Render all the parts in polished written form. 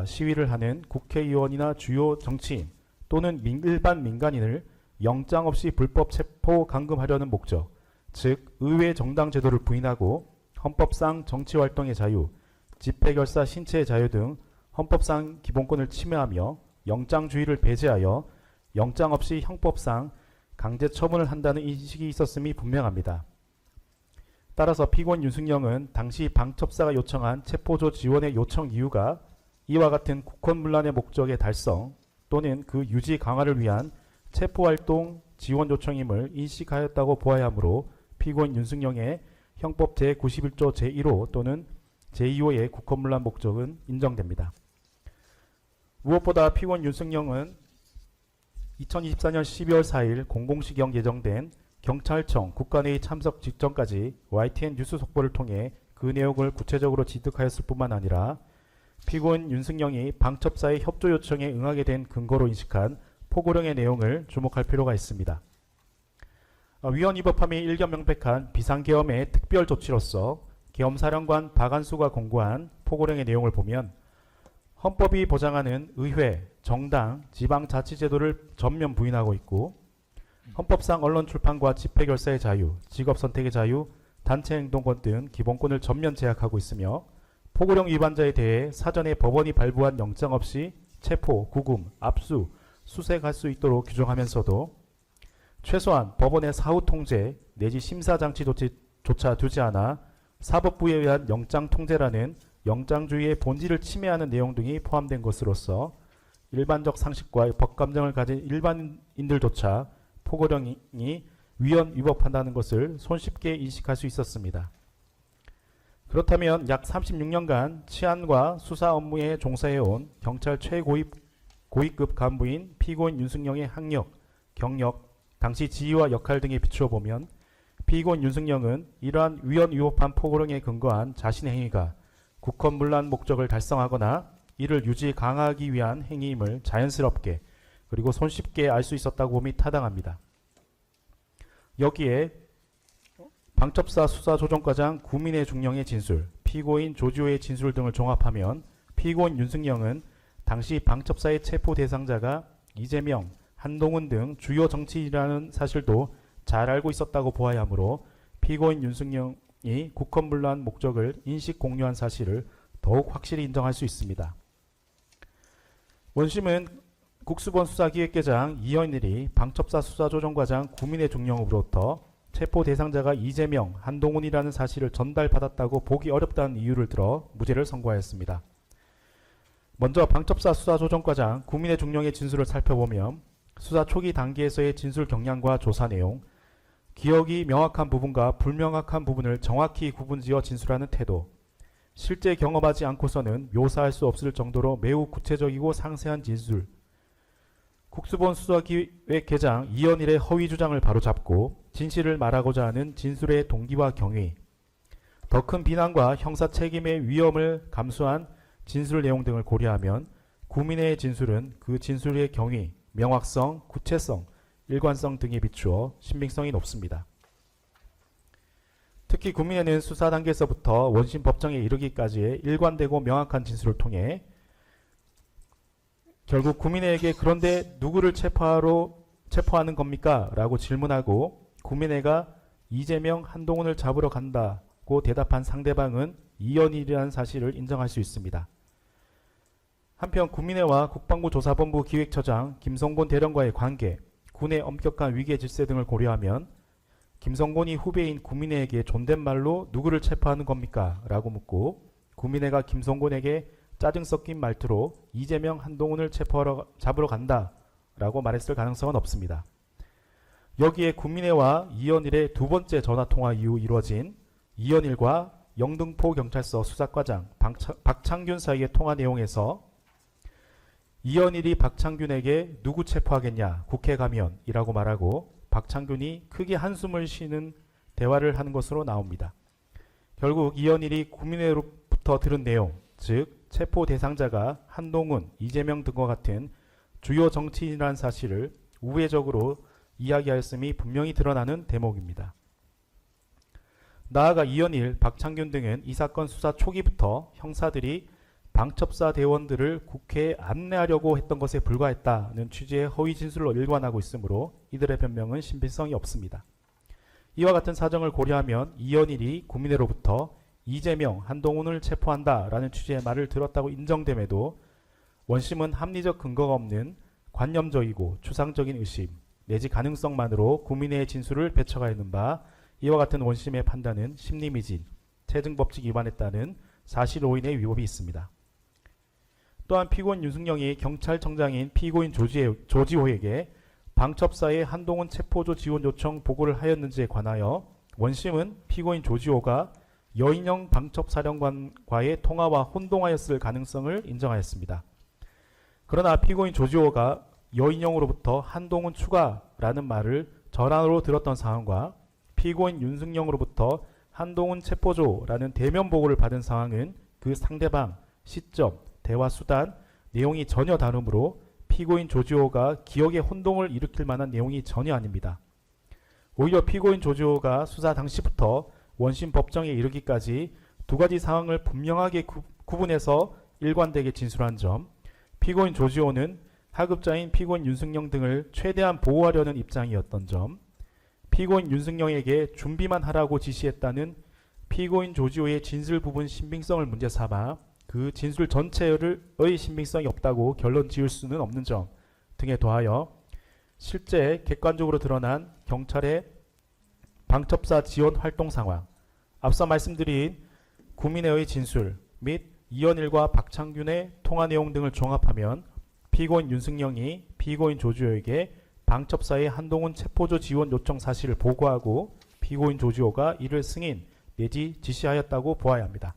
시위를 하는 국회의원이나 주요 정치인 또는 일반 민간인을 영장 없이 불법 체포 감금하려는 목적, 즉 의회 정당 제도를 부인하고 헌법상 정치활동의 자유, 집회결사 신체의 자유 등 헌법상 기본권을 침해하며 영장주의를 배제하여 영장 없이 형법상 강제 처분을 한다는 인식이 있었음이 분명합니다. 따라서 피고인 윤승영은 당시 방첩사가 요청한 체포조 지원의 요청 이유가 이와 같은 국헌문란의 목적의 달성 또는 그 유지 강화를 위한 체포활동 지원 요청임을 인식하였다고 보아야 하므로 피고인 윤승영의 형법 제91조 제1호 또는 제2호의 국헌문란 목적은 인정됩니다. 무엇보다 피고인 윤승영은 2024년 12월 4일 공공시경 예정된 경찰청 국관회의 참석 직전까지 YTN 뉴스 속보를 통해 그 내용을 구체적으로 취득하였을 뿐만 아니라 피고인 윤승영이 방첩사의 협조 요청에 응하게 된 근거로 인식한 포고령의 내용을 주목할 필요가 있습니다. 위헌 위법함이 일견 명백한 비상계엄의 특별 조치로서 계엄사령관 박안수가 공고한 포고령의 내용을 보면 헌법이 보장하는 의회, 정당, 지방자치제도를 전면 부인하고 있고 헌법상 언론 출판과 집회결사의 자유, 직업선택의 자유, 단체행동권 등 기본권을 전면 제약하고 있으며 포고령 위반자에 대해 사전에 법원이 발부한 영장 없이 체포, 구금, 압수, 수색할 수 있도록 규정하면서도 최소한 법원의 사후 통제 내지 심사장치조차 두지 않아 사법부에 의한 영장 통제라는 영장주의의 본질을 침해하는 내용 등이 포함된 것으로서 일반적 상식과 법감정을 가진 일반인들조차 포고령이 위헌 위법한다는 것을 손쉽게 인식할 수 있었습니다. 그렇다면 약 36년간 치안과 수사 업무에 종사해온 경찰 최고위급 간부인 피고인 윤승영의 학력, 경력, 당시 지위와 역할 등에 비추어 보면 피고인 윤승영은 이러한 위헌 위법한 포고령에 근거한 자신의 행위가 국헌문란 목적을 달성하거나 이를 유지 강화하기 위한 행위임을 자연스럽게 그리고 손쉽게 알 수 있었다고 봄이 타당합니다. 여기에 방첩사 수사조정과장 구민의 중령의 진술, 피고인 조지호의 진술 등을 종합하면 피고인 윤승영은 당시 방첩사의 체포 대상자가 이재명, 한동훈 등 주요 정치인이라는 사실도 잘 알고 있었다고 보아야 하므로 피고인 윤승영이 국헌문란 목적을 인식 공유한 사실을 더욱 확실히 인정할 수 있습니다. 원심은 국수본 수사기획계장 이현일이 방첩사 수사조정과장 구민의 중령으로부터 체포 대상자가 이재명, 한동훈이라는 사실을 전달받았다고 보기 어렵다는 이유를 들어 무죄를 선고하였습니다. 먼저 방첩사 수사조정과장 구민의 중령의 진술을 살펴보면 수사 초기 단계에서의 진술 경향과 조사 내용, 기억이 명확한 부분과 불명확한 부분을 정확히 구분지어 진술하는 태도, 실제 경험하지 않고서는 묘사할 수 없을 정도로 매우 구체적이고 상세한 진술, 국수본 수사기획계장 이현일의 허위 주장을 바로잡고 진실을 말하고자 하는 진술의 동기와 경위, 더 큰 비난과 형사 책임의 위험을 감수한 진술 내용 등을 고려하면 구민의 진술은 그 진술의 경위, 명확성, 구체성, 일관성 등에 비추어 신빙성이 높습니다. 특히 구민회는 수사 단계에서부터 원심 법정에 이르기까지의 일관되고 명확한 진술을 통해 결국 구민회에게 그런데 누구를 체포하는 겁니까? 라고 질문하고 구민회가 이재명, 한동훈을 잡으러 간다고 대답한 상대방은 이현일이라는 사실을 인정할 수 있습니다. 한편 구민회와 국방부 조사본부 기획처장 김성곤 대령과의 관계, 군의 엄격한 위계 질서 등을 고려하면 김성곤이 후배인 구민회에게 존댓말로 누구를 체포하는 겁니까? 라고 묻고 구민회가 김성곤에게 짜증 섞인 말투로 이재명, 한동훈을 잡으러 간다 라고 말했을 가능성은 없습니다. 여기에 구민회와 이현일의 두 번째 전화통화 이후 이루어진 이현일과 영등포 경찰서 수사과장 박창균 사이의 통화 내용에서 이현일이 박창균에게 누구 체포하겠냐 국회 가면 이라고 말하고 박창균이 크게 한숨을 쉬는 대화를 하는 것으로 나옵니다. 결국 이현일이 구민회로부터 들은 내용, 즉 체포 대상자가 한동훈, 이재명 등과 같은 주요 정치인이라는 사실을 우회적으로 이야기하였음이 분명히 드러나는 대목입니다. 나아가 이현일, 박창균 등은 이 사건 수사 초기부터 형사들이 방첩사 대원들을 국회에 안내하려고 했던 것에 불과했다는 취지의 허위 진술로 일관하고 있으므로 이들의 변명은 신빙성이 없습니다. 이와 같은 사정을 고려하면 이현일이 구민회로부터 이재명, 한동훈을 체포한다라는 취지의 말을 들었다고 인정됨에도 원심은 합리적 근거가 없는 관념적이고 추상적인 의심 내지 가능성만으로 구민회의 진술을 배척하였는 바 이와 같은 원심의 판단은 심리미진, 체증법칙 위반했다는 사실 오인의 위법이 있습니다. 또한 피고인 윤승영이 경찰청장인 피고인 조지호에게 방첩사의 한동훈 체포조 지원 요청 보고를 하였는지에 관하여 원심은 피고인 조지호가 여인영 방첩사령관과의 통화와 혼동하였을 가능성을 인정하였습니다. 그러나 피고인 조지호가 여인영으로부터 한동훈 추가라는 말을 전화로 들었던 상황과 피고인 윤승영으로부터 한동훈 체포조라는 대면 보고를 받은 상황은 그 상대방, 시점, 대화 수단, 내용이 전혀 다르므로 피고인 조지호가 기억에 혼동을 일으킬 만한 내용이 전혀 아닙니다. 오히려 피고인 조지호가 수사 당시부터 원심 법정에 이르기까지 두 가지 상황을 분명하게 구분해서 일관되게 진술한 점, 피고인 조지호는 하급자인 피고인 윤승영 등을 최대한 보호하려는 입장이었던 점, 피고인 윤승영에게 준비만 하라고 지시했다는 피고인 조지호의 진술 부분 신빙성을 문제 삼아 그 진술 전체의 신빙성이 없다고 결론 지을 수는 없는 점 등에 더하여 실제 객관적으로 드러난 경찰의 방첩사 지원 활동 상황, 앞서 말씀드린 구민회의 진술 및 이현일과 박창균의 통화 내용 등을 종합하면 피고인 윤승영이 피고인 조지호에게 방첩사의 한동훈 체포조 지원 요청 사실을 보고하고 피고인 조지호가 이를 승인 내지 지시하였다고 보아야 합니다.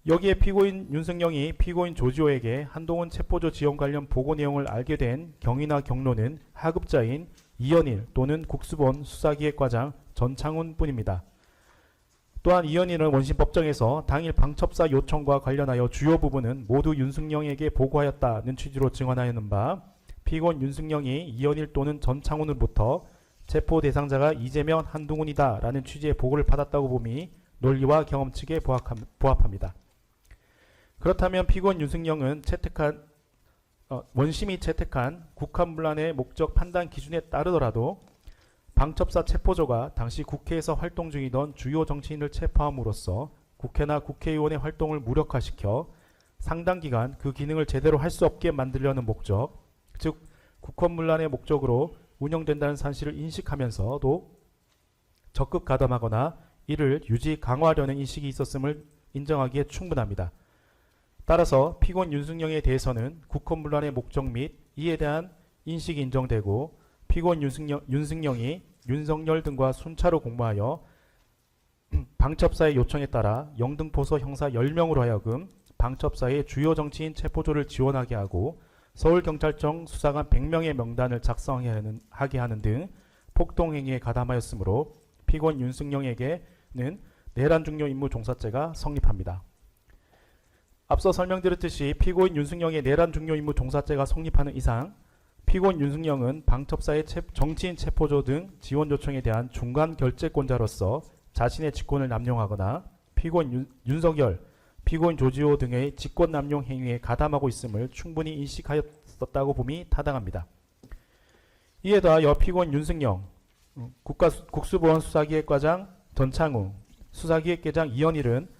여기에 피고인 윤승영이 피고인 조지호에게 한동훈 체포조 지원 관련 보고 내용을 알게 된 경위나 경로는 하급자인 이현일 또는 국수본 수사기획과장 전창훈 뿐입니다. 또한 이현일은 원심 법정에서 당일 방첩사 요청과 관련하여 주요 부분은 모두 윤승영에게 보고하였다는 취지로 증언하였는 바 피고인 윤승영이 이현일 또는 전창훈으로부터 체포 대상자가 이재명, 한동훈이다 라는 취지의 보고를 받았다고 봄이 논리와 경험 측에 부합합니다. 그렇다면 피고인 윤승영은 원심이 채택한 국한문란의 목적 판단 기준에 따르더라도 방첩사 체포조가 당시 국회에서 활동 중이던 주요 정치인을 체포함으로써 국회나 국회의원의 활동을 무력화시켜 상당 기간 그 기능을 제대로 할 수 없게 만들려는 목적, 즉 국헌문란의 목적으로 운영된다는 사실을 인식하면서도 적극 가담하거나 이를 유지 강화하려는 인식이 있었음을 인정하기에 충분합니다. 따라서 피고인 윤승영에 대해서는 국헌문란의 목적 및 이에 대한 인식이 인정되고 피고인 윤승영이 윤석열 등과 순차로 공모하여 방첩사의 요청에 따라 영등포서 형사 10명으로 하여금 방첩사의 주요 정치인 체포조를 지원하게 하고 서울경찰청 수사관 100명의 명단을 작성하게 하는 등 폭동행위에 가담하였으므로 피고인 윤승영에게는 내란 중요 임무 종사죄가 성립합니다. 앞서 설명드렸듯이 피고인 윤승영의 내란 중요 임무 종사죄가 성립하는 이상 피고인 윤승영은 방첩사의 정치인 체포조 등 지원 요청에 대한 중간 결재권자로서 자신의 직권을 남용하거나 피고인 윤석열, 피고인 조지호 등의 직권 남용 행위에 가담하고 있음을 충분히 인식하였었다고 봄이 타당합니다. 이에 더하여 피고인 윤승영, 국수보안 수사기획과장 전창우, 수사기획계장 이현일은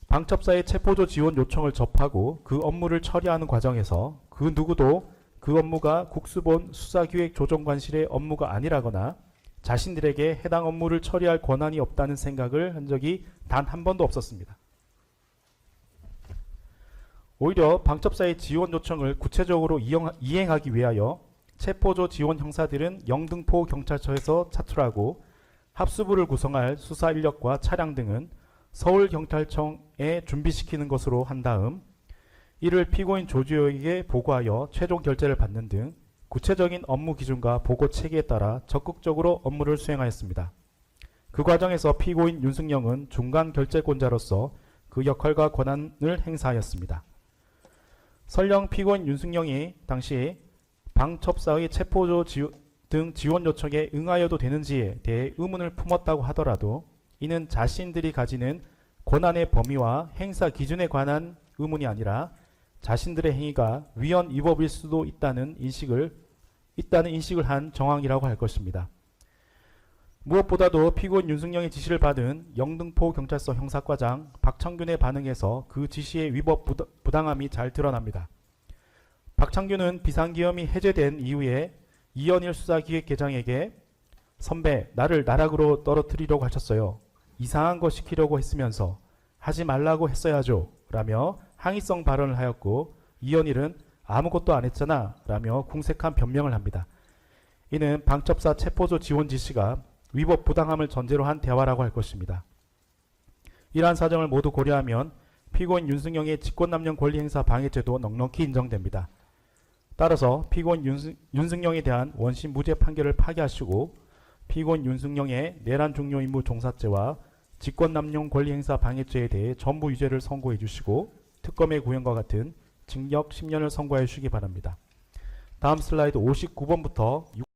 방첩사의 체포조 지원 요청을 접하고 그 업무를 처리하는 과정에서 그 누구도 그 업무가 국수본 수사기획조정관실의 업무가 아니라거나 자신들에게 해당 업무를 처리할 권한이 없다는 생각을 한 적이 단 한 번도 없었습니다. 오히려 방첩사의 지원 요청을 구체적으로 이행하기 위하여 체포조 지원 형사들은 영등포 경찰서에서 차출하고 합수부를 구성할 수사 인력과 차량 등은 서울경찰청에 준비시키는 것으로 한 다음 이를 피고인 조지호에게 보고하여 최종 결재를 받는 등 구체적인 업무 기준과 보고 체계에 따라 적극적으로 업무를 수행하였습니다. 그 과정에서 피고인 윤승영은 중간 결재권자로서 그 역할과 권한을 행사하였습니다. 설령 피고인 윤승영이 당시 방첩사의 체포조 등 지원 요청에 응하여도 되는지에 대해 의문을 품었다고 하더라도 이는 자신들이 가지는 권한의 범위와 행사 기준에 관한 의문이 아니라 자신들의 행위가 위헌 위법일 수도 있다는 인식을 한 정황이라고 할 것입니다. 무엇보다도 피고인 윤승영의 지시를 받은 영등포 경찰서 형사과장 박창균의 반응에서 그 지시의 위법 부당함이 잘 드러납니다. 박창균은 비상계엄이 해제된 이후에 이현일 수사기획계장에게 선배, 나를 나락으로 떨어뜨리려고 하셨어요. 이상한 거 시키려고 했으면서 하지 말라고 했어야죠. 라며 항의성 발언을 하였고 이현일은 아무것도 안 했잖아. 라며 궁색한 변명을 합니다. 이는 방첩사 체포조 지원 지시가 위법 부당함을 전제로 한 대화라고 할 것입니다. 이러한 사정을 모두 고려하면 피고인 윤승영의 직권남용 권리행사 방해죄도 넉넉히 인정됩니다. 따라서 피고인 윤승영에 대한 원심 무죄 판결을 파기하시고 피고인 윤승영의 내란 종료 임무 종사죄와 직권남용 권리행사 방해죄에 대해 전부 유죄를 선고해 주시고 특검의 구형과 같은 징역 10년을 선고해 주시기 바랍니다. 다음 슬라이드 59번부터